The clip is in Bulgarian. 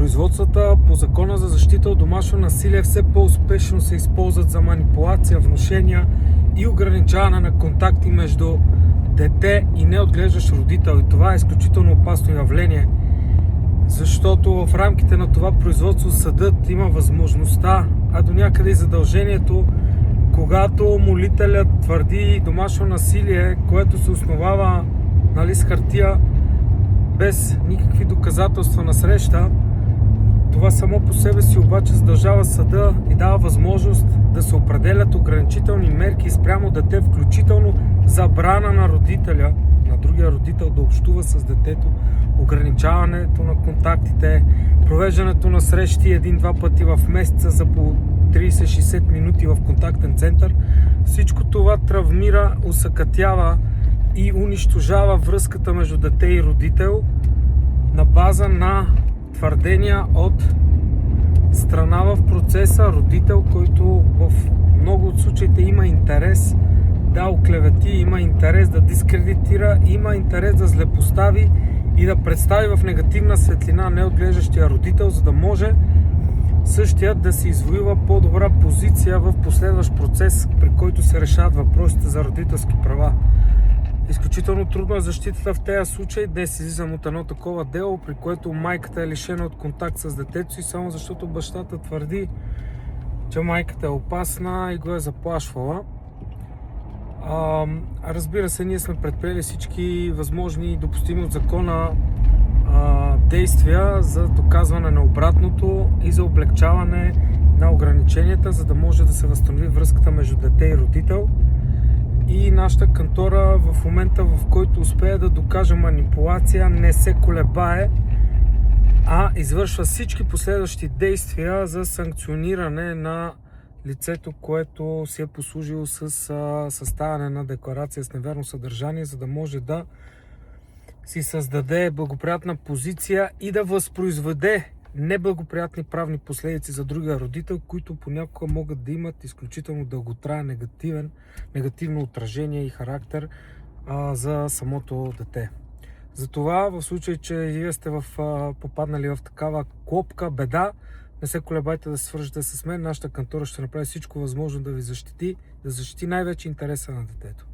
Производствата по Закона за защита от домашно насилие все по-успешно се използват за манипулация, внушения и ограничаване на контакти между дете и неотглеждащ родител. И това е изключително опасно явление, защото в рамките на това производство съдът има възможността, а до някъде и задължението, когато молителят твърди домашно насилие, което се основава с хартия, без никакви доказателства на среща, това само по себе си обаче задължава съда и дава възможност да се определят ограничителни мерки спрямо дете, включително забрана на родителя, на другия родител да общува с детето, ограничаването на контактите, провеждането на срещи 1-2 пъти в месеца за по 30-60 минути в контактен център. Всичко това травмира, усъкътява и унищожава връзката между дете и родител на база на твърдения от страна в процеса, родител, който в много от случаите има интерес да оклевети, има интерес да дискредитира, има интерес да злепостави и да представи в негативна светлина неотглеждащия родител, за да може същият да се извоюва по-добра позиция в последващ процес, при който се решават въпросите за родителски права. Изключително трудно е защитата в тези случаи. Днес излизам от едно такова дело, при което майката е лишена от контакт с детето си, само защото бащата твърди, че майката е опасна и го е заплашвала. Разбира се, ние сме предприели всички възможни и допустими от закона действия за доказване на обратното и за облекчаване на ограниченията, за да може да се възстанови връзката между дете и родител. И нашата кантора в момента, в който успее да докаже манипулация, не се колебае, а извършва всички последващи действия за санкциониране на лицето, което си е послужило с съставяне на декларация с невярно съдържание, за да може да си създаде благоприятна позиция и да възпроизведе неблагоприятни правни последици за другия родител, които понякога могат да имат изключително дълготраен негативно отражение и характер за самото дете. Затова в случай, че вие сте попаднали в такава клопка, беда, не се колебайте да се свържете с мен. Нашата кантора ще направи всичко възможно да ви защити, да защити най-вече интереса на детето.